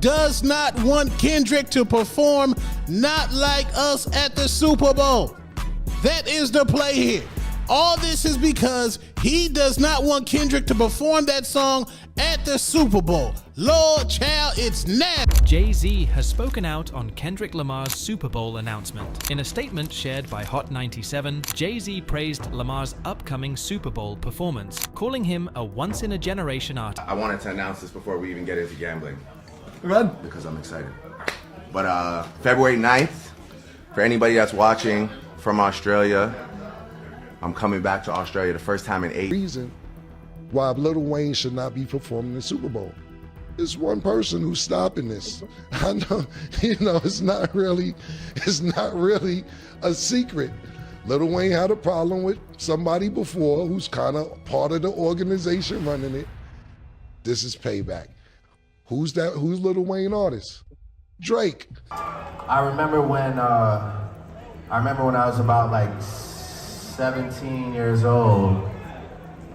does not want Kendrick to perform Not Like Us at the Super Bowl. That is the play here. All this is because he does not want Kendrick to perform that song at the Super Bowl. Lord child, it's nasty. Jay-Z has spoken out on Kendrick Lamar's Super Bowl announcement. In a statement shared by Hot 97, Jay-Z praised Lamar's upcoming Super Bowl performance, calling him a once-in-a-generation artist. I wanted to announce this before we even get into gambling. Run. Because I'm excited. But February 9th, for anybody that's watching from Australia, I'm coming back to Australia the first time in 8 reason why Lil Wayne should not be performing the Super Bowl. It's one person who's stopping this. I know, it's not really a secret. Lil Wayne had a problem with somebody before who's kind of part of the organization running it. This is payback. Who's that? Who's Lil Wayne artist? Drake. I remember when I was about like 17 years old.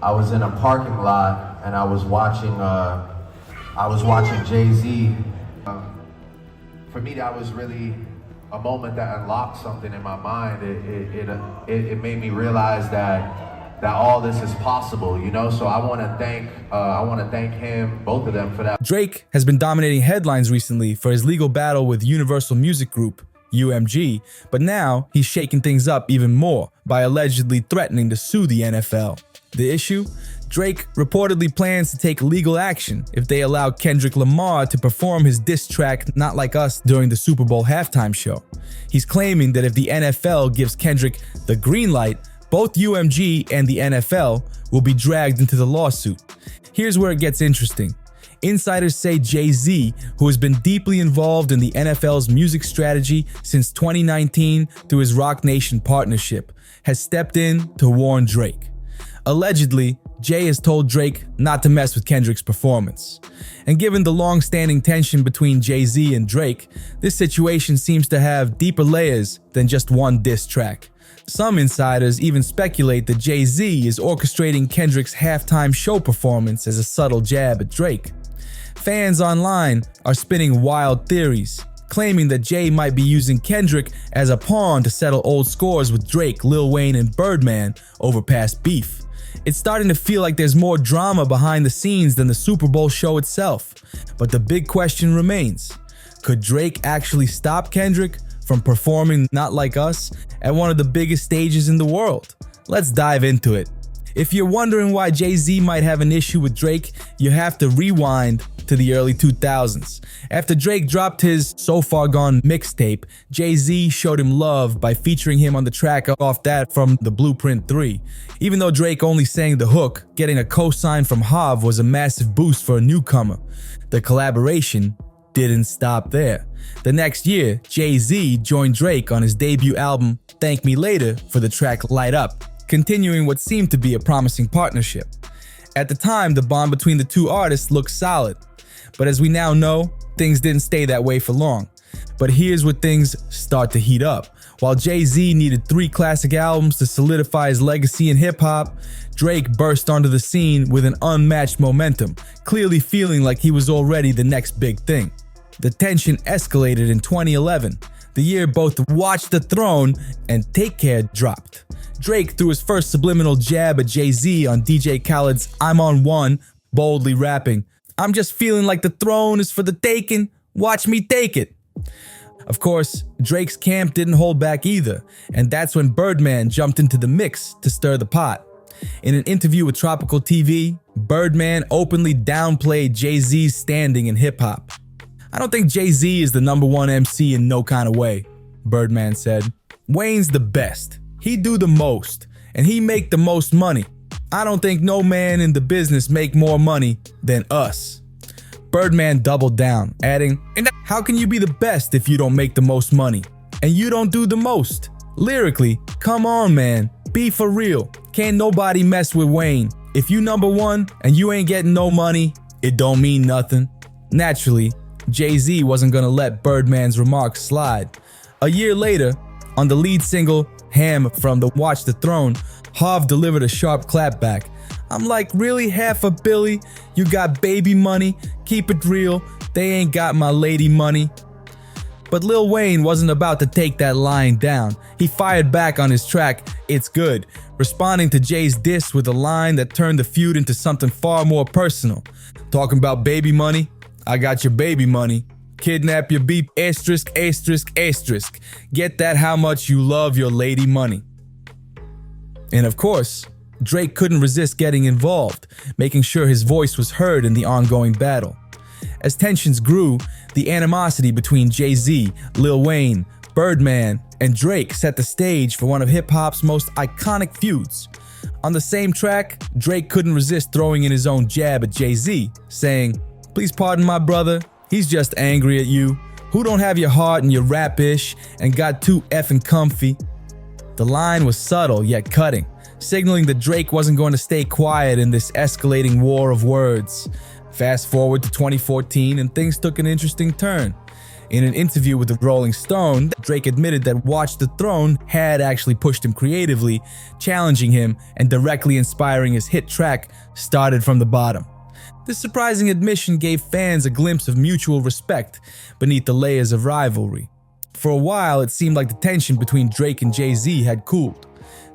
I was in a parking lot and I was watching Jay-Z. For me, that was really a moment that unlocked something in my mind. It made me realize that all this is possible, So I want to thank him, both of them, for that. Drake has been dominating headlines recently for his legal battle with Universal Music Group, UMG, but now he's shaking things up even more by allegedly threatening to sue the NFL. The issue? Drake reportedly plans to take legal action if they allow Kendrick Lamar to perform his diss track Not Like Us during the Super Bowl halftime show. He's claiming that if the NFL gives Kendrick the green light, both UMG and the NFL will be dragged into the lawsuit. Here's where it gets interesting. Insiders say Jay-Z, who has been deeply involved in the NFL's music strategy since 2019 through his Roc Nation partnership, has stepped in to warn Drake. Allegedly, Jay has told Drake not to mess with Kendrick's performance. And given the long-standing tension between Jay-Z and Drake, this situation seems to have deeper layers than just one diss track. Some insiders even speculate that Jay-Z is orchestrating Kendrick's halftime show performance as a subtle jab at Drake. Fans online are spinning wild theories, claiming that Jay might be using Kendrick as a pawn to settle old scores with Drake, Lil Wayne, and Birdman over past beef. It's starting to feel like there's more drama behind the scenes than the Super Bowl show itself. But the big question remains, could Drake actually stop Kendrick from performing Not Like Us at one of the biggest stages in the world? Let's dive into it. If you're wondering why Jay-Z might have an issue with Drake, you have to rewind to the early 2000s. After Drake dropped his So Far Gone mixtape, Jay-Z showed him love by featuring him on the track off that from the Blueprint 3. Even though Drake only sang the hook, getting a cosign from Hav was a massive boost for a newcomer. The collaboration didn't stop there. The next year, Jay-Z joined Drake on his debut album, Thank Me Later, for the track Light Up, continuing what seemed to be a promising partnership. At the time, the bond between the two artists looked solid, but as we now know, things didn't stay that way for long. But here's where things start to heat up. While Jay-Z needed 3 classic albums to solidify his legacy in hip-hop, Drake burst onto the scene with an unmatched momentum, clearly feeling like he was already the next big thing. The tension escalated in 2011, the year both Watch the Throne and Take Care dropped. Drake threw his first subliminal jab at Jay-Z on DJ Khaled's I'm on One, boldly rapping, "I'm just feeling like the throne is for the taking, watch me take it." Of course, Drake's camp didn't hold back either, and that's when Birdman jumped into the mix to stir the pot. In an interview with Tropical TV, Birdman openly downplayed Jay-Z's standing in hip-hop. "I don't think Jay-Z is the #1 MC in no kind of way," Birdman said. "Wayne's the best. He do the most, and he make the most money. I don't think no man in the business make more money than us." Birdman doubled down, adding, "And how can you be the best if you don't make the most money? And you don't do the most? Lyrically, come on, man. Be for real. Can't nobody mess with Wayne. If you #1 and you ain't getting no money, it don't mean nothing." Naturally, Jay-Z wasn't gonna let Birdman's remarks slide. A year later, on the lead single, Ham from the Watch the Throne, Hav delivered a sharp clapback. "I'm like, really, half a billy? You got baby money? Keep it real. They ain't got my lady money. But Lil Wayne wasn't about to take that line down. He fired back on his track, It's Good, responding to Jay's diss with a line that turned the feud into something far more personal. Talking about baby money? I got your baby money. Kidnap your beep, asterisk, asterisk, asterisk. Get that how much you love your lady money. And of course, Drake couldn't resist getting involved, making sure his voice was heard in the ongoing battle. As tensions grew, the animosity between Jay-Z, Lil Wayne, Birdman, and Drake set the stage for one of hip-hop's most iconic feuds. On the same track, Drake couldn't resist throwing in his own jab at Jay-Z, saying, "Please pardon my brother, he's just angry at you, who don't have your heart and your rap-ish and got too effing comfy." The line was subtle yet cutting, signaling that Drake wasn't going to stay quiet in this escalating war of words. Fast forward to 2014 and things took an interesting turn. In an interview with the Rolling Stone, Drake admitted that Watch the Throne had actually pushed him creatively, challenging him and directly inspiring his hit track, Started from the Bottom. This surprising admission gave fans a glimpse of mutual respect beneath the layers of rivalry. For a while, it seemed like the tension between Drake and Jay-Z had cooled.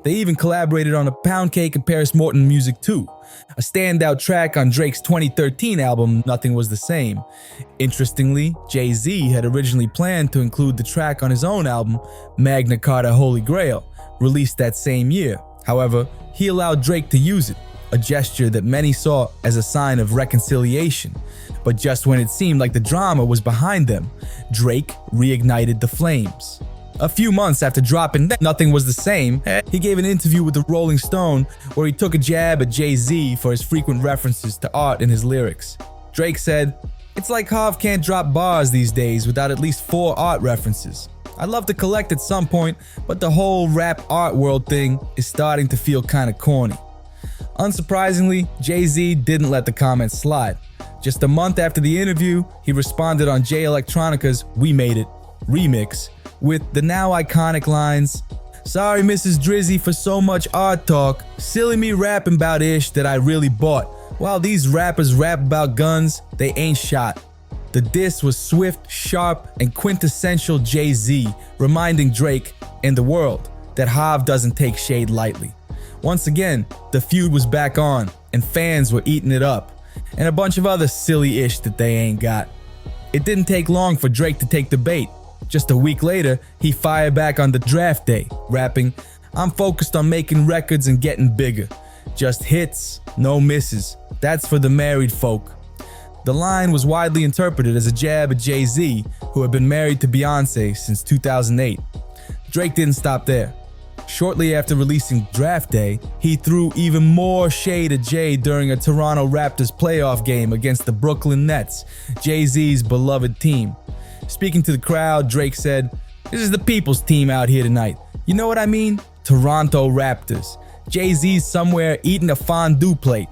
They even collaborated on a Pound Cake and Paris Morton music too, a standout track on Drake's 2013 album, Nothing Was the Same. Interestingly, Jay-Z had originally planned to include the track on his own album, Magna Carta Holy Grail, released that same year. However, he allowed Drake to use it, a gesture that many saw as a sign of reconciliation. But just when it seemed like the drama was behind them, Drake reignited the flames. A few months after dropping Nothing Was the Same, he gave an interview with the Rolling Stone where he took a jab at Jay-Z for his frequent references to art in his lyrics. Drake said, "It's like Harv can't drop bars these days without at least 4 art references. I'd love to collect at some point, but the whole rap art world thing is starting to feel kinda corny." Unsurprisingly, Jay-Z didn't let the comments slide. Just a month after the interview, he responded on Jay Electronica's We Made It remix with the now iconic lines, "Sorry Mrs. Drizzy for so much art talk, silly me rapping about ish that I really bought. While these rappers rap about guns, they ain't shot." The diss was swift, sharp, and quintessential Jay-Z, reminding Drake and the world that Harv doesn't take shade lightly. Once again, the feud was back on, and fans were eating it up, and a bunch of other silly ish that they ain't got. It didn't take long for Drake to take the bait. Just a week later, he fired back on the draft day, rapping, "I'm focused on making records and getting bigger. Just hits, no misses. That's for the married folk." The line was widely interpreted as a jab at Jay-Z, who had been married to Beyoncé since 2008. Drake didn't stop there. Shortly after releasing Draft Day, he threw even more shade at Jay during a Toronto Raptors playoff game against the Brooklyn Nets, Jay-Z's beloved team. Speaking to the crowd, Drake said, "This is the people's team out here tonight. You know what I mean? Toronto Raptors. Jay-Z's somewhere eating a fondue plate."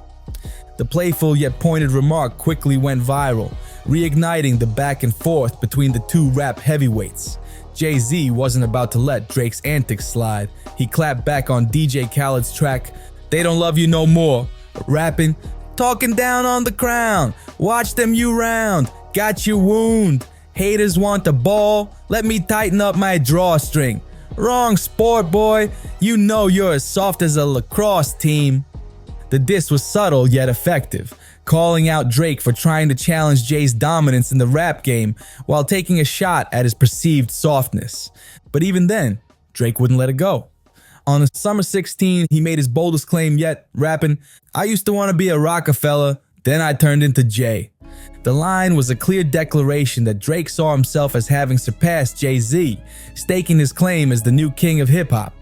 The playful yet pointed remark quickly went viral, reigniting the back and forth between the two rap heavyweights. Jay-Z wasn't about to let Drake's antics slide. He clapped back on DJ Khaled's track, "They Don't Love You No More," rapping, "Talking down on the crown, watch them you round, got your wound. Haters want the ball, let me tighten up my drawstring. Wrong sport, boy, you know you're as soft as a lacrosse team." The diss was subtle yet effective, calling out Drake for trying to challenge Jay's dominance in the rap game while taking a shot at his perceived softness. But even then, Drake wouldn't let it go. On Summer 16, he made his boldest claim yet, rapping, "I used to want to be a Rockefeller, then I turned into Jay." The line was a clear declaration that Drake saw himself as having surpassed Jay-Z, staking his claim as the new king of hip-hop.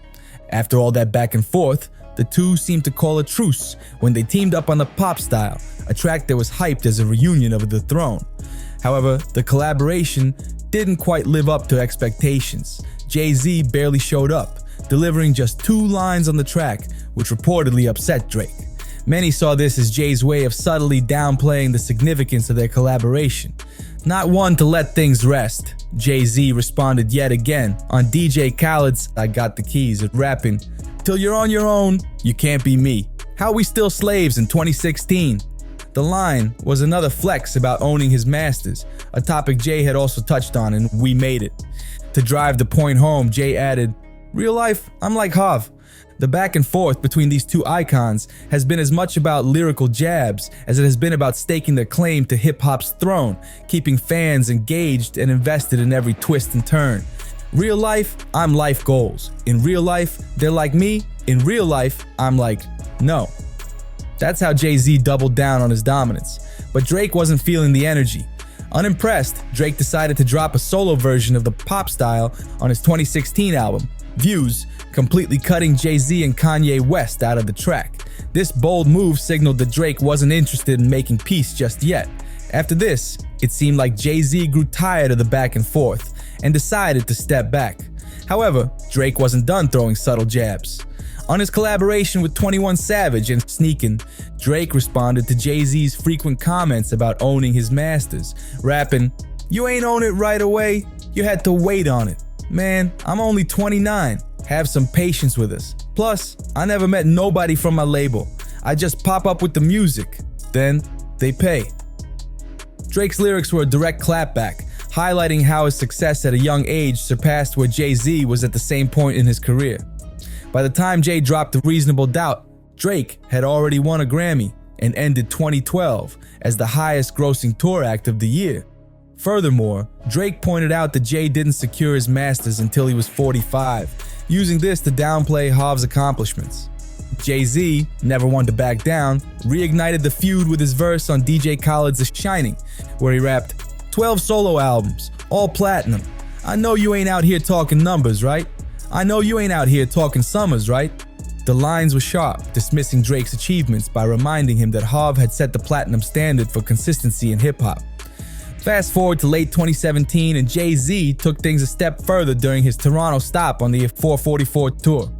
After all that back and forth, the two seemed to call a truce when they teamed up on the Pop Style, a track that was hyped as a reunion of The Throne. However, the collaboration didn't quite live up to expectations. Jay-Z barely showed up, delivering just 2 lines on the track, which reportedly upset Drake. Many saw this as Jay's way of subtly downplaying the significance of their collaboration. Not one to let things rest, Jay-Z responded yet again on DJ Khaled's I Got the Keys, rapping, "Till you're on your own, you can't be me. How we still slaves in 2016?" The line was another flex about owning his masters, a topic Jay had also touched on in We Made It. To drive the point home, Jay added, "Real life, I'm like Hav. The back and forth between these two icons has been as much about lyrical jabs as it has been about staking their claim to hip-hop's throne, keeping fans engaged and invested in every twist and turn. Real life, I'm life goals. In real life, they're like me. In real life, I'm like, no." That's how Jay-Z doubled down on his dominance. But Drake wasn't feeling the energy. Unimpressed, Drake decided to drop a solo version of the pop style on his 2016 album, Views, completely cutting Jay-Z and Kanye West out of the track. This bold move signaled that Drake wasn't interested in making peace just yet. After this, it seemed like Jay-Z grew tired of the back and forth and decided to step back. However, Drake wasn't done throwing subtle jabs. On his collaboration with 21 Savage and Sneakin', Drake responded to Jay-Z's frequent comments about owning his masters, rapping, "You ain't own it right away, you had to wait on it. Man, I'm only 29. Have some patience with us. Plus, I never met nobody from my label. I just pop up with the music. Then, they pay." Drake's lyrics were a direct clapback, highlighting how his success at a young age surpassed where Jay-Z was at the same point in his career. By the time Jay dropped A Reasonable Doubt, Drake had already won a Grammy and ended 2012 as the highest grossing tour act of the year. Furthermore, Drake pointed out that Jay didn't secure his masters until he was 45, using this to downplay Hav's accomplishments. Jay-Z, never one to back down, reignited the feud with his verse on DJ Khaled's The Shining, where he rapped, "12 solo albums, all platinum. I know you ain't out here talking numbers, right? I know you ain't out here talking summers, right?" The lines were sharp, dismissing Drake's achievements by reminding him that Hav had set the platinum standard for consistency in hip-hop. Fast forward to late 2017 and Jay-Z took things a step further during his Toronto stop on the 444 tour.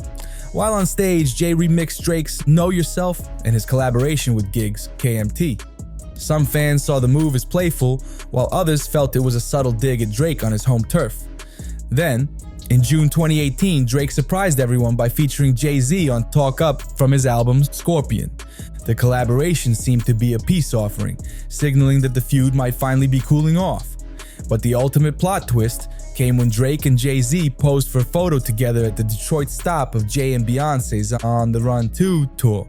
While on stage, Jay remixed Drake's Know Yourself and his collaboration with Giggs, KMT. Some fans saw the move as playful, while others felt it was a subtle dig at Drake on his home turf. Then, in June 2018, Drake surprised everyone by featuring Jay-Z on Talk Up from his album Scorpion. The collaboration seemed to be a peace offering, signaling that the feud might finally be cooling off. But the ultimate plot twist came when Drake and Jay-Z posed for a photo together at the Detroit stop of Jay and Beyoncé's On the Run 2 tour.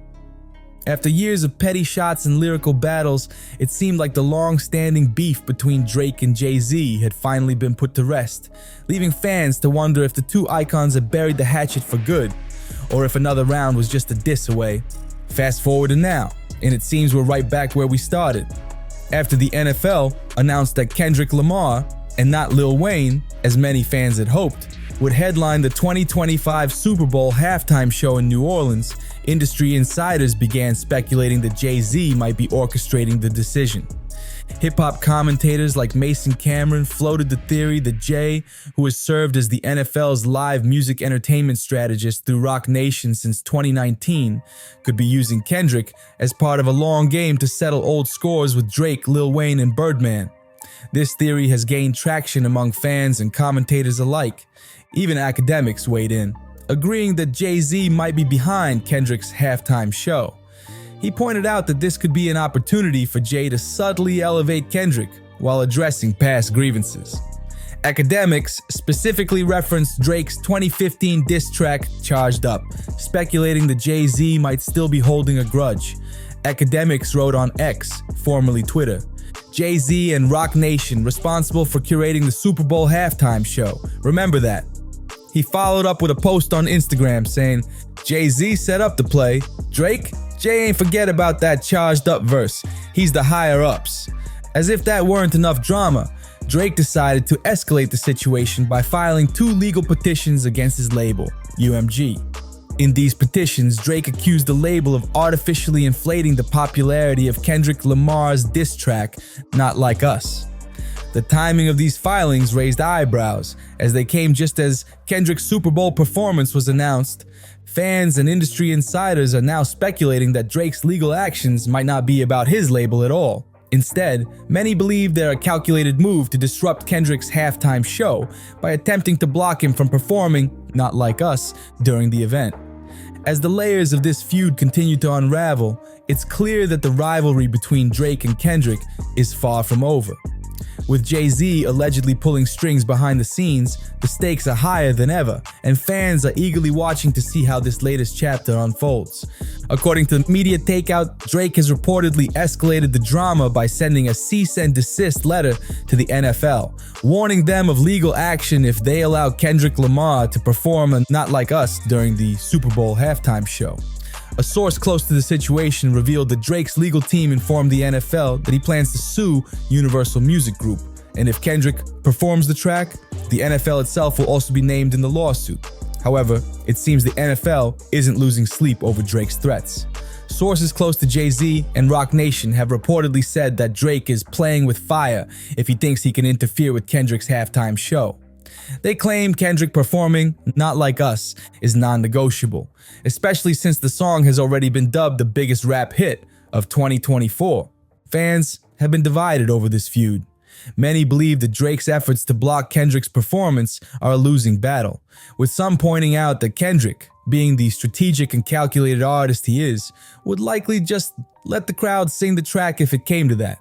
After years of petty shots and lyrical battles, it seemed like the long-standing beef between Drake and Jay-Z had finally been put to rest, leaving fans to wonder if the two icons had buried the hatchet for good, or if another round was just a diss away. Fast forward to now, and it seems we're right back where we started. After the NFL announced that Kendrick Lamar, and not Lil Wayne, as many fans had hoped, would headline the 2025 Super Bowl halftime show in New Orleans, industry insiders began speculating that Jay-Z might be orchestrating the decision. Hip-hop commentators like Mason Cameron floated the theory that Jay, who has served as the NFL's live music entertainment strategist through Roc Nation since 2019, could be using Kendrick as part of a long game to settle old scores with Drake, Lil Wayne, and Birdman. This theory has gained traction among fans and commentators alike. Even academics weighed in, agreeing that Jay-Z might be behind Kendrick's halftime show. He pointed out that this could be an opportunity for Jay to subtly elevate Kendrick while addressing past grievances. Academics specifically referenced Drake's 2015 diss track, Charged Up, speculating that Jay-Z might still be holding a grudge. Academics wrote on X, formerly Twitter, Jay-Z and Roc Nation responsible for curating the Super Bowl halftime show. Remember that. He followed up with a post on Instagram saying, Jay-Z set up the play. Drake? Jay ain't forget about that charged up verse. He's the higher ups. As if that weren't enough drama, Drake decided to escalate the situation by filing 2 legal petitions against his label, UMG. In these petitions, Drake accused the label of artificially inflating the popularity of Kendrick Lamar's diss track, Not Like Us. The timing of these filings raised eyebrows, as they came just as Kendrick's Super Bowl performance was announced. Fans and industry insiders are now speculating that Drake's legal actions might not be about his label at all. Instead, many believe they're a calculated move to disrupt Kendrick's halftime show by attempting to block him from performing Not Like Us during the event. As the layers of this feud continue to unravel, it's clear that the rivalry between Drake and Kendrick is far from over. With Jay-Z allegedly pulling strings behind the scenes, the stakes are higher than ever, and fans are eagerly watching to see how this latest chapter unfolds. According to Media Takeout, Drake has reportedly escalated the drama by sending a cease and desist letter to the NFL, warning them of legal action if they allow Kendrick Lamar to perform a Not Like Us during the Super Bowl halftime show. A source close to the situation revealed that Drake's legal team informed the NFL that he plans to sue Universal Music Group, and if Kendrick performs the track, the NFL itself will also be named in the lawsuit. However, it seems the NFL isn't losing sleep over Drake's threats. Sources close to Jay-Z and Roc Nation have reportedly said that Drake is playing with fire if he thinks he can interfere with Kendrick's halftime show. They claim Kendrick performing Not Like Us is non-negotiable, especially since the song has already been dubbed the biggest rap hit of 2024. Fans have been divided over this feud. Many believe that Drake's efforts to block Kendrick's performance are a losing battle, with some pointing out that Kendrick, being the strategic and calculated artist he is, would likely just let the crowd sing the track if it came to that.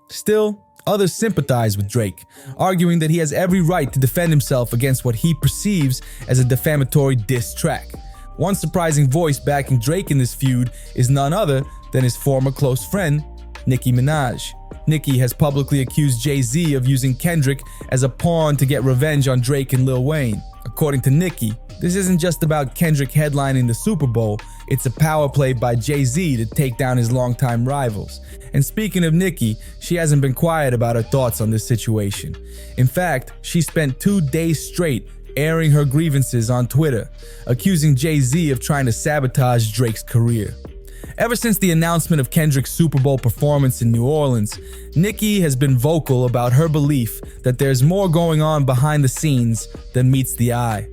Still, others sympathize with Drake, arguing that he has every right to defend himself against what he perceives as a defamatory diss track. One surprising voice backing Drake in this feud is none other than his former close friend, Nicki Minaj. Nicki has publicly accused Jay-Z of using Kendrick as a pawn to get revenge on Drake and Lil Wayne. According to Nicki, this isn't just about Kendrick headlining the Super Bowl, it's a power play by Jay-Z to take down his longtime rivals. And speaking of Nicki, she hasn't been quiet about her thoughts on this situation. In fact, she spent 2 days straight airing her grievances on Twitter, accusing Jay-Z of trying to sabotage Drake's career. Ever since the announcement of Kendrick's Super Bowl performance in New Orleans, Nicki has been vocal about her belief that there's more going on behind the scenes than meets the eye.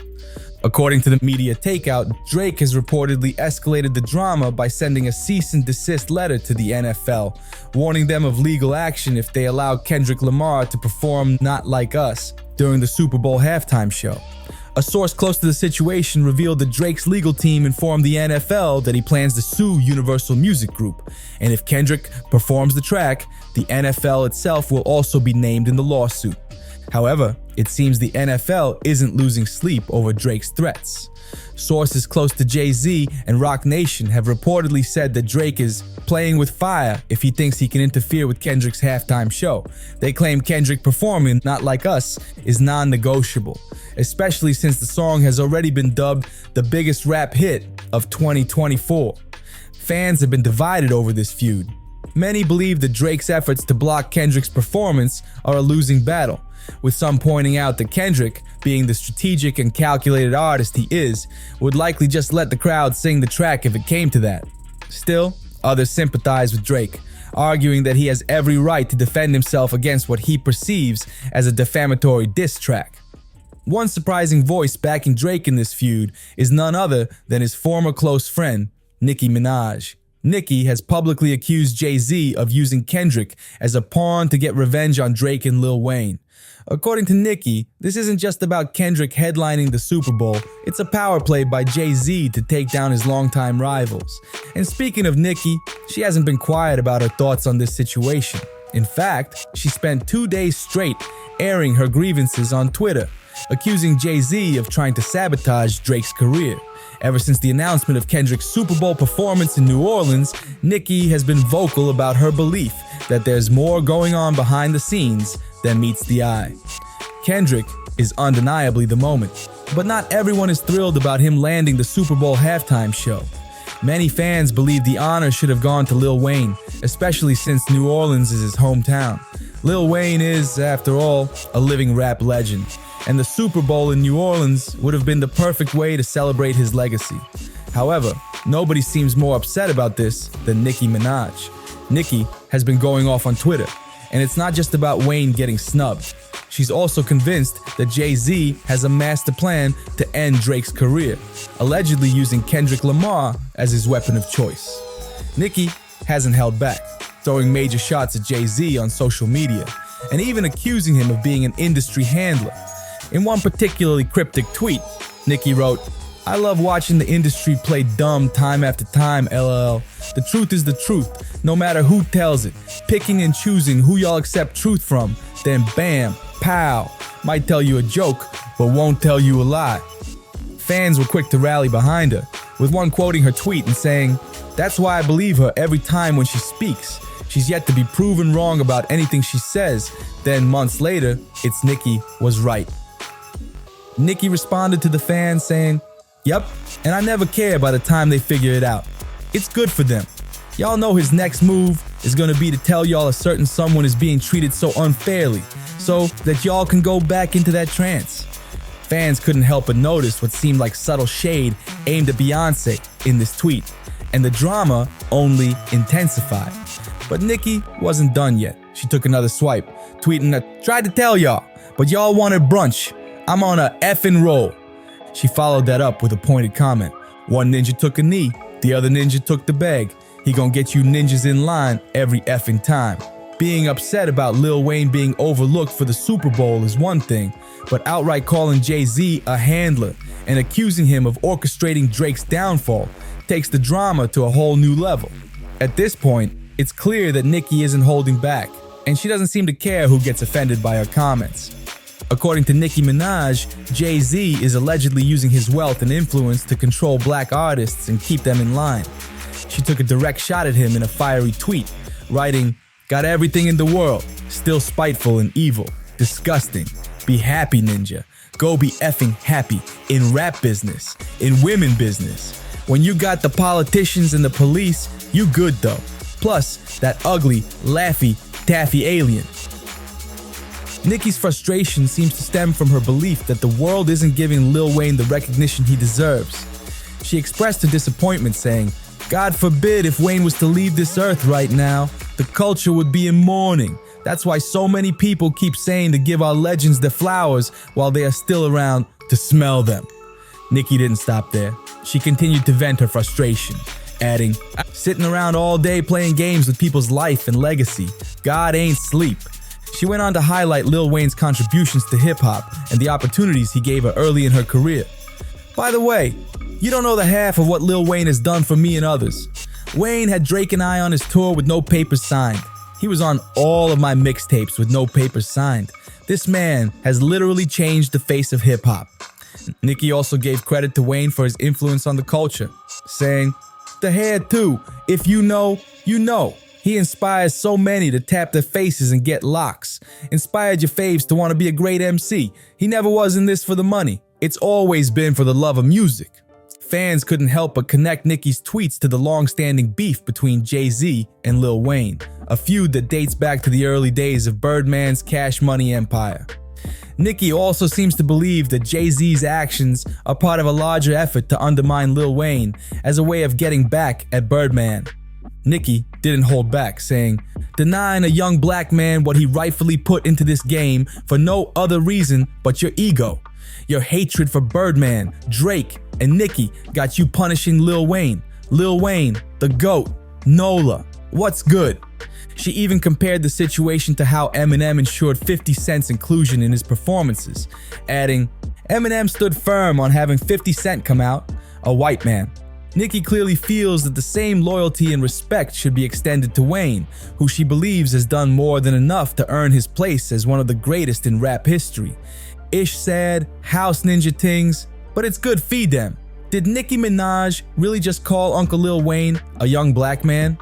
According to the Media Takeout, Drake has reportedly escalated the drama by sending a cease and desist letter to the NFL, warning them of legal action if they allow Kendrick Lamar to perform Not Like Us during the Super Bowl halftime show. A source close to the situation revealed that Drake's legal team informed the NFL that he plans to sue Universal Music Group, and if Kendrick performs the track, the NFL itself will also be named in the lawsuit. However, it seems the NFL isn't losing sleep over Drake's threats. Sources close to Jay-Z and Roc Nation have reportedly said that Drake is playing with fire if he thinks he can interfere with Kendrick's halftime show. They claim Kendrick performing Not Like Us is non-negotiable, especially since the song has already been dubbed the biggest rap hit of 2024. Fans have been divided over this feud. Many believe that Drake's efforts to block Kendrick's performance are a losing battle, with some pointing out that Kendrick, being the strategic and calculated artist he is, would likely just let the crowd sing the track if it came to that. Still, others sympathize with Drake, arguing that he has every right to defend himself against what he perceives as a defamatory diss track. One surprising voice backing Drake in this feud is none other than his former close friend, Nicki Minaj. Nicki has publicly accused Jay-Z of using Kendrick as a pawn to get revenge on Drake and Lil Wayne. According to Nicki, this isn't just about Kendrick headlining the Super Bowl, it's a power play by Jay-Z to take down his longtime rivals. And speaking of Nicki, she hasn't been quiet about her thoughts on this situation. In fact, she spent 2 days straight airing her grievances on Twitter, accusing Jay-Z of trying to sabotage Drake's career. Ever since the announcement of Kendrick's Super Bowl performance in New Orleans, Nicki has been vocal about her belief that there's more going on behind the scenes than meets the eye. Kendrick is undeniably the moment, but not everyone is thrilled about him landing the Super Bowl halftime show. Many fans believe the honor should have gone to Lil Wayne, especially since New Orleans is his hometown. Lil Wayne is, after all, a living rap legend, and the Super Bowl in New Orleans would have been the perfect way to celebrate his legacy. However, nobody seems more upset about this than Nicki Minaj. Nicki has been going off on Twitter, and it's not just about Wayne getting snubbed. She's also convinced that Jay-Z has a master plan to end Drake's career, allegedly using Kendrick Lamar as his weapon of choice. Nicki hasn't held back, throwing major shots at Jay-Z on social media, and even accusing him of being an industry handler. In one particularly cryptic tweet, Nicki wrote, I love watching the industry play dumb time after time, LL. The truth is the truth, no matter who tells it. Picking and choosing who y'all accept truth from, then bam, pow. Might tell you a joke, but won't tell you a lie. Fans were quick to rally behind her, with one quoting her tweet and saying, "That's why I believe her every time when she speaks. She's yet to be proven wrong about anything she says." Then months later, it's Nicki was right. Nicki responded to the fans saying, "Yep, and I never care by the time they figure it out. It's good for them. Y'all know his next move is gonna be to tell y'all a certain someone is being treated so unfairly, so that y'all can go back into that trance." Fans couldn't help but notice what seemed like subtle shade aimed at Beyonce in this tweet, and the drama only intensified. But Nicki wasn't done yet. She took another swipe, tweeting that, "Tried to tell y'all, but y'all wanted brunch. I'm on a effing roll." She followed that up with a pointed comment. "One ninja took a knee, the other ninja took the bag. He gon' get you ninjas in line every effing time." Being upset about Lil Wayne being overlooked for the Super Bowl is one thing, but outright calling Jay-Z a handler and accusing him of orchestrating Drake's downfall takes the drama to a whole new level. At this point, it's clear that Nicki isn't holding back, and she doesn't seem to care who gets offended by her comments. According to Nicki Minaj, Jay-Z is allegedly using his wealth and influence to control black artists and keep them in line. She took a direct shot at him in a fiery tweet, writing, "Got everything in the world, still spiteful and evil, disgusting. Be happy, ninja. Go be effing happy in rap business, in women business. When you got the politicians and the police, you good though. Plus, that ugly, laffy, taffy alien." Nicki's frustration seems to stem from her belief that the world isn't giving Lil Wayne the recognition he deserves. She expressed her disappointment saying, "God forbid if Wayne was to leave this earth right now, the culture would be in mourning. That's why so many people keep saying to give our legends their flowers while they are still around to smell them." Nicki didn't stop there. She continued to vent her frustration, adding, "Sitting around all day playing games with people's life and legacy. God ain't sleep." She went on to highlight Lil Wayne's contributions to hip-hop and the opportunities he gave her early in her career. "By the way, you don't know the half of what Lil Wayne has done for me and others. Wayne had Drake and I on his tour with no papers signed. He was on all of my mixtapes with no papers signed. This man has literally changed the face of hip-hop." Nicki also gave credit to Wayne for his influence on the culture, saying, "The hair too, if you know, you know. He inspires so many to tap their faces and get locks. Inspired your faves to want to be a great MC. He never was in this for the money. It's always been for the love of music." Fans couldn't help but connect Nicki's tweets to the long-standing beef between Jay-Z and Lil Wayne, a feud that dates back to the early days of Birdman's Cash Money empire. Nicki also seems to believe that Jay-Z's actions are part of a larger effort to undermine Lil Wayne as a way of getting back at Birdman. Nicki didn't hold back, saying, "Denying a young black man what he rightfully put into this game for no other reason but your ego. Your hatred for Birdman, Drake, and Nicki got you punishing Lil Wayne. Lil Wayne, the GOAT, NOLA. What's good?" She even compared the situation to how Eminem ensured 50 Cent's inclusion in his performances, adding, "Eminem stood firm on having 50 Cent come out, a white man." Nicki clearly feels that the same loyalty and respect should be extended to Wayne, who she believes has done more than enough to earn his place as one of the greatest in rap history. Ish sad, house ninja tings, but it's good feed them. Did Nicki Minaj really just call Uncle Lil Wayne a young black man?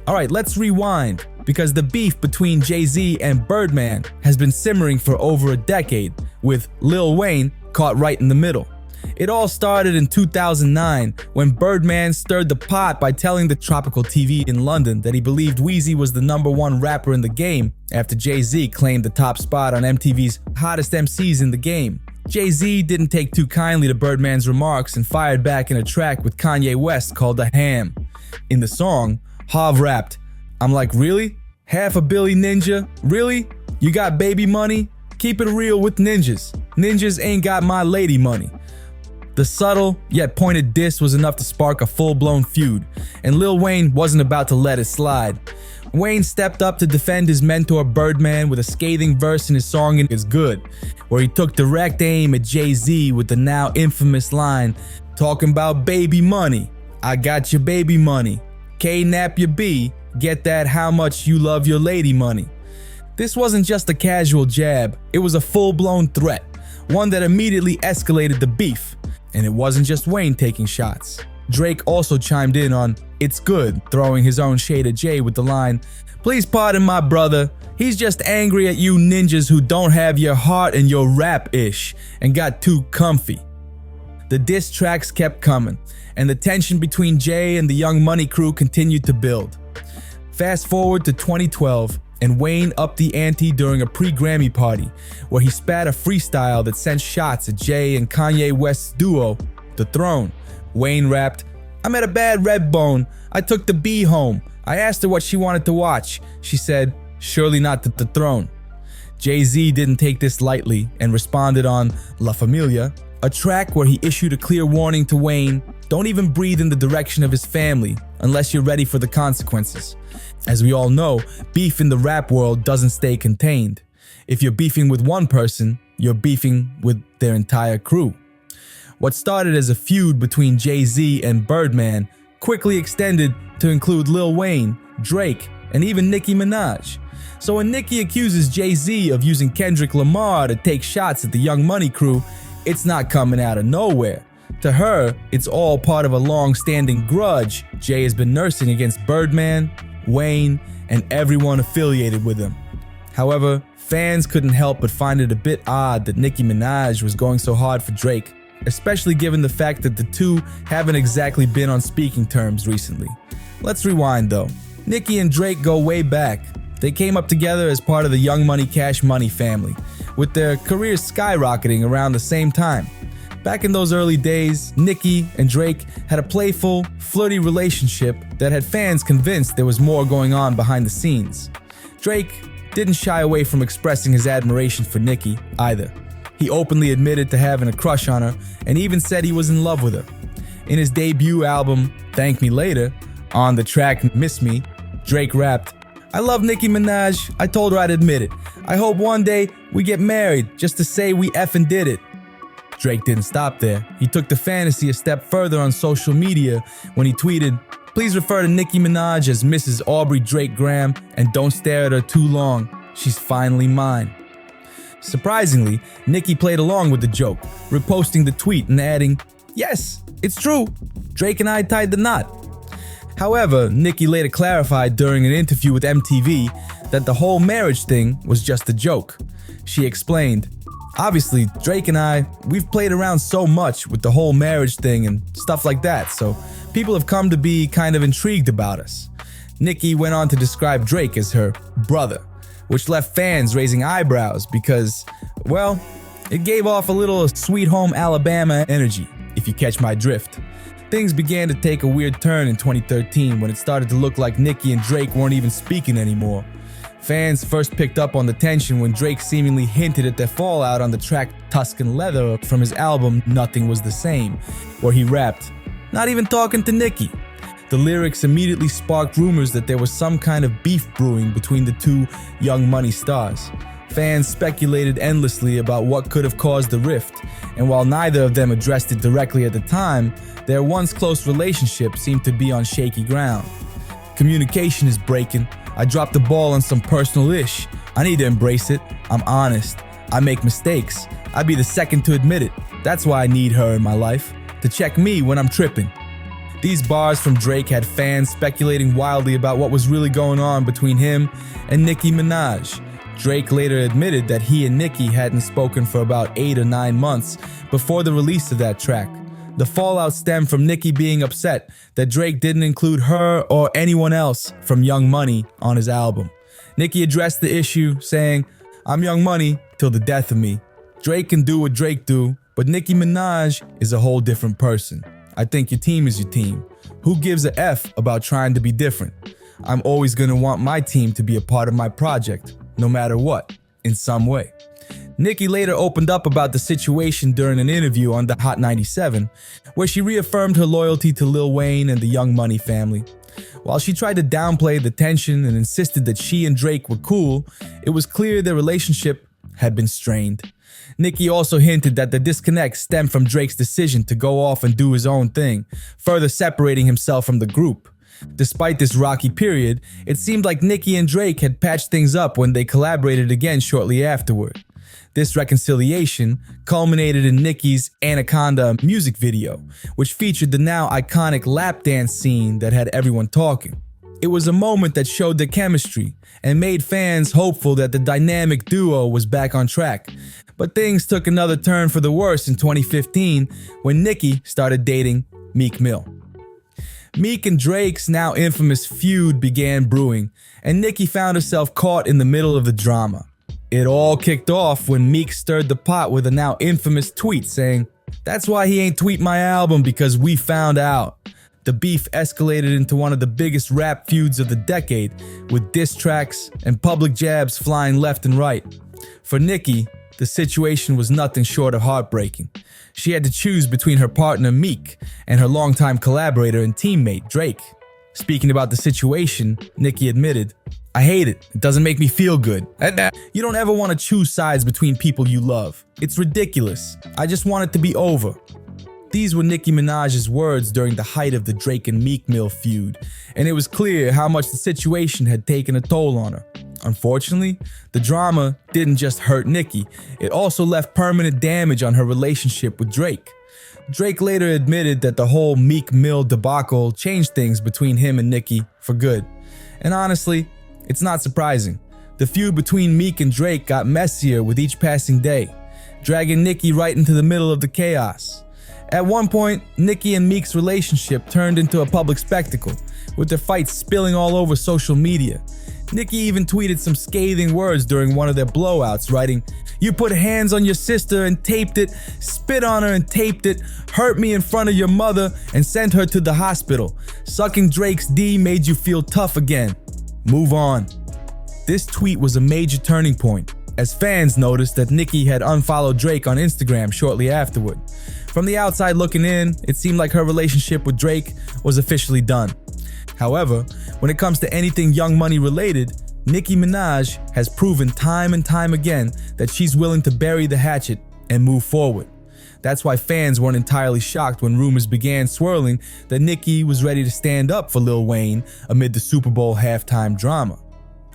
Alright, let's rewind, because the beef between Jay-Z and Birdman has been simmering for over a decade, with Lil Wayne caught right in the middle. It all started in 2009 when Birdman stirred the pot by telling the Tropical TV in London that he believed Weezy was the #1 rapper in the game after Jay-Z claimed the top spot on MTV's Hottest MCs in the Game. Jay-Z didn't take too kindly to Birdman's remarks and fired back in a track with Kanye West called The Ham. In the song, Hav rapped, "I'm like, really? $500 million ninja? Really? You got baby money? Keep it real with ninjas. Ninjas ain't got my lady money." The subtle yet pointed diss was enough to spark a full-blown feud, and Lil Wayne wasn't about to let it slide. Wayne stepped up to defend his mentor Birdman with a scathing verse in his song It's Good, where he took direct aim at Jay-Z with the now infamous line, talking about baby money. I got your baby money. K-nap your B, get that how much you love your lady money. This wasn't just a casual jab, it was a full-blown threat, one that immediately escalated the beef. And it wasn't just Wayne taking shots. Drake also chimed in on "It's Good," throwing his own shade at Jay with the line, "Please pardon my brother, he's just angry at you ninjas who don't have your heart and your rap-ish and got too comfy." The diss tracks kept coming, and the tension between Jay and the Young Money crew continued to build. Fast forward to 2012, and Wayne upped the ante during a pre-Grammy party, where he spat a freestyle that sent shots at Jay and Kanye West's duo, The Throne. Wayne rapped, "I met a bad red bone, I took the B home. I asked her what she wanted to watch. She said, surely not The Throne." Jay-Z didn't take this lightly and responded on La Familia, a track where he issued a clear warning to Wayne, don't even breathe in the direction of his family unless you're ready for the consequences. As we all know, beef in the rap world doesn't stay contained. If you're beefing with one person, you're beefing with their entire crew. What started as a feud between Jay-Z and Birdman quickly extended to include Lil Wayne, Drake, and even Nicki Minaj. So when Nicki accuses Jay-Z of using Kendrick Lamar to take shots at the Young Money crew, it's not coming out of nowhere. To her, it's all part of a long-standing grudge Jay has been nursing against Birdman, Wayne, and everyone affiliated with him. However, fans couldn't help but find it a bit odd that Nicki Minaj was going so hard for Drake, especially given the fact that the two haven't exactly been on speaking terms recently. Let's rewind though. Nicki and Drake go way back. They came up together as part of the Young Money Cash Money family, with their careers skyrocketing around the same time. Back in those early days, Nicki and Drake had a playful, flirty relationship that had fans convinced there was more going on behind the scenes. Drake didn't shy away from expressing his admiration for Nicki either. He openly admitted to having a crush on her and even said he was in love with her. In his debut album, Thank Me Later, on the track Miss Me, Drake rapped, "I love Nicki Minaj, I told her I'd admit it. I hope one day we get married just to say we effing did it." Drake didn't stop there. He took the fantasy a step further on social media when he tweeted, "Please refer to Nicki Minaj as Mrs. Aubrey Drake Graham and don't stare at her too long. She's finally mine." Surprisingly, Nicki played along with the joke, reposting the tweet and adding, "Yes, it's true. Drake and I tied the knot." However, Nicki later clarified during an interview with MTV that the whole marriage thing was just a joke. She explained, "Obviously, Drake and I, we've played around so much with the whole marriage thing and stuff like that, so people have come to be kind of intrigued about us." Nicki went on to describe Drake as her brother, which left fans raising eyebrows because, well, it gave off a little Sweet Home Alabama energy, if you catch my drift. Things began to take a weird turn in 2013 when it started to look like Nicki and Drake weren't even speaking anymore. Fans first picked up on the tension when Drake seemingly hinted at their fallout on the track Tuscan Leather from his album Nothing Was the Same, where he rapped, "Not even talking to Nicki." The lyrics immediately sparked rumors that there was some kind of beef brewing between the two Young Money stars. Fans speculated endlessly about what could have caused the rift, and while neither of them addressed it directly at the time, their once close relationship seemed to be on shaky ground. "Communication is breaking. I dropped the ball on some personal ish. I need to embrace it. I'm honest. I make mistakes. I'd be the second to admit it. That's why I need her in my life, to check me when I'm tripping." These bars from Drake had fans speculating wildly about what was really going on between him and Nicki Minaj. Drake later admitted that he and Nicki hadn't spoken for about 8 or 9 months before the release of that track. The fallout stemmed from Nicki being upset that Drake didn't include her or anyone else from Young Money on his album. Nicki addressed the issue, saying, "I'm Young Money till the death of me. Drake can do what Drake do, but Nicki Minaj is a whole different person. I think your team is your team. Who gives a F about trying to be different? I'm always gonna want my team to be a part of my project, no matter what, in some way." Nicki later opened up about the situation during an interview on the Hot 97, where she reaffirmed her loyalty to Lil Wayne and the Young Money family. While she tried to downplay the tension and insisted that she and Drake were cool, it was clear their relationship had been strained. Nicki also hinted that the disconnect stemmed from Drake's decision to go off and do his own thing, further separating himself from the group. Despite this rocky period, it seemed like Nicki and Drake had patched things up when they collaborated again shortly afterward. This reconciliation culminated in Nicki's Anaconda music video, which featured the now iconic lap dance scene that had everyone talking. It was a moment that showed their chemistry and made fans hopeful that the dynamic duo was back on track. But things took another turn for the worse in 2015 when Nicki started dating Meek Mill. Meek and Drake's now infamous feud began brewing, and Nicki found herself caught in the middle of the drama. It all kicked off when Meek stirred the pot with a now infamous tweet saying, "That's why he ain't tweet my album, because we found out." The beef escalated into one of the biggest rap feuds of the decade, with diss tracks and public jabs flying left and right. For Nicki, the situation was nothing short of heartbreaking. She had to choose between her partner Meek and her longtime collaborator and teammate Drake. Speaking about the situation, Nicki admitted, "I hate it. It doesn't make me feel good. You don't ever want to choose sides between people you love. It's ridiculous. I just want it to be over." These were Nicki Minaj's words during the height of the Drake and Meek Mill feud, and it was clear how much the situation had taken a toll on her. Unfortunately, the drama didn't just hurt Nicki, it also left permanent damage on her relationship with Drake. Drake later admitted that the whole Meek Mill debacle changed things between him and Nicki for good. And honestly, it's not surprising. The feud between Meek and Drake got messier with each passing day, dragging Nicki right into the middle of the chaos. At one point, Nicki and Meek's relationship turned into a public spectacle, with their fights spilling all over social media. Nicki even tweeted some scathing words during one of their blowouts, writing, "You put hands on your sister and taped it, spit on her and taped it, hurt me in front of your mother and sent her to the hospital. Sucking Drake's D made you feel tough again. Move on." This tweet was a major turning point, as fans noticed that Nicki had unfollowed Drake on Instagram shortly afterward. From the outside looking in, it seemed like her relationship with Drake was officially done. However, when it comes to anything Young Money related, Nicki Minaj has proven time and time again that she's willing to bury the hatchet and move forward. That's why fans weren't entirely shocked when rumors began swirling that Nicki was ready to stand up for Lil Wayne amid the Super Bowl halftime drama.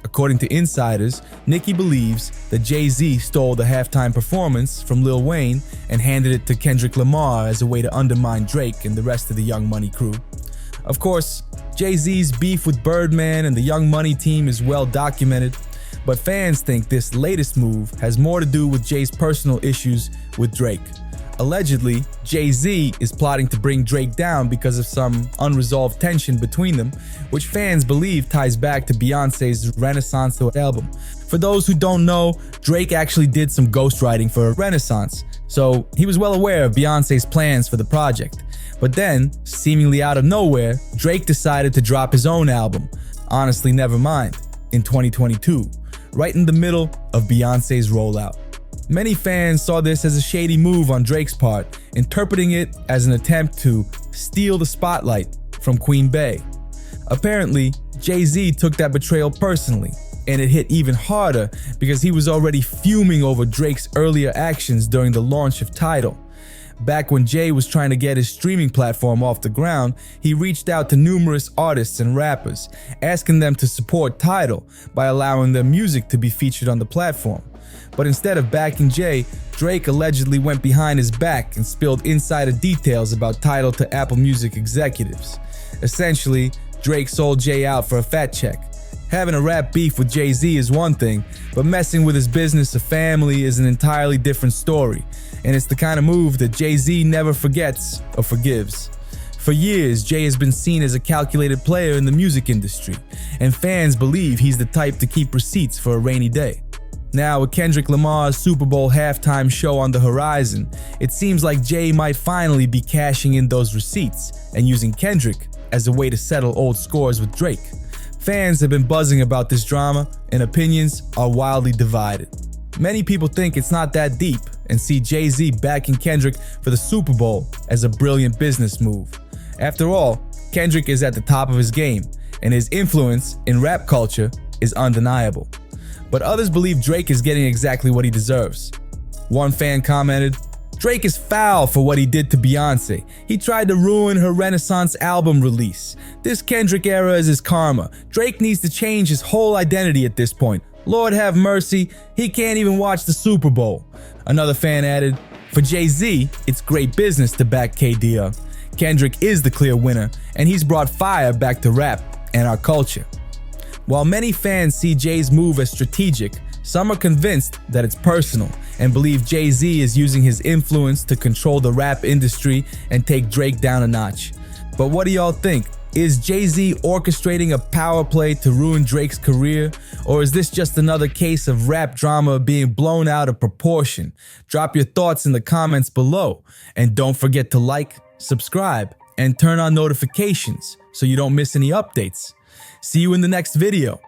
According to insiders, Nicki believes that Jay-Z stole the halftime performance from Lil Wayne and handed it to Kendrick Lamar as a way to undermine Drake and the rest of the Young Money crew. Of course, Jay-Z's beef with Birdman and the Young Money team is well documented, but fans think this latest move has more to do with Jay's personal issues with Drake. Allegedly, Jay-Z is plotting to bring Drake down because of some unresolved tension between them, which fans believe ties back to Beyoncé's Renaissance album. For those who don't know, Drake actually did some ghostwriting for Renaissance, so he was well aware of Beyoncé's plans for the project. But then, seemingly out of nowhere, Drake decided to drop his own album, Honestly Nevermind, in 2022, right in the middle of Beyoncé's rollout. Many fans saw this as a shady move on Drake's part, interpreting it as an attempt to steal the spotlight from Queen Bey. Apparently, Jay-Z took that betrayal personally, and it hit even harder because he was already fuming over Drake's earlier actions during the launch of Tidal. Back when Jay was trying to get his streaming platform off the ground, he reached out to numerous artists and rappers, asking them to support Tidal by allowing their music to be featured on the platform. But instead of backing Jay, Drake allegedly went behind his back and spilled insider details about Tidal to Apple Music executives. Essentially, Drake sold Jay out for a fat check. Having a rap beef with Jay-Z is one thing, but messing with his business or family is an entirely different story, and it's the kind of move that Jay-Z never forgets or forgives. For years, Jay has been seen as a calculated player in the music industry, and fans believe he's the type to keep receipts for a rainy day. Now, with Kendrick Lamar's Super Bowl halftime show on the horizon, it seems like Jay might finally be cashing in those receipts and using Kendrick as a way to settle old scores with Drake. Fans have been buzzing about this drama, and opinions are wildly divided. Many people think it's not that deep and see Jay-Z backing Kendrick for the Super Bowl as a brilliant business move. After all, Kendrick is at the top of his game, and his influence in rap culture is undeniable. But others believe Drake is getting exactly what he deserves. One fan commented, "Drake is foul for what he did to Beyonce. He tried to ruin her Renaissance album release. This Kendrick era is his karma. Drake needs to change his whole identity at this point. Lord have mercy, he can't even watch the Super Bowl." Another fan added, "For Jay-Z, it's great business to back KD up. Kendrick is the clear winner, and he's brought fire back to rap and our culture." While many fans see Jay's move as strategic, some are convinced that it's personal and believe Jay-Z is using his influence to control the rap industry and take Drake down a notch. But what do y'all think? Is Jay-Z orchestrating a power play to ruin Drake's career? Or is this just another case of rap drama being blown out of proportion? Drop your thoughts in the comments below. And don't forget to like, subscribe, and turn on notifications so you don't miss any updates. See you in the next video.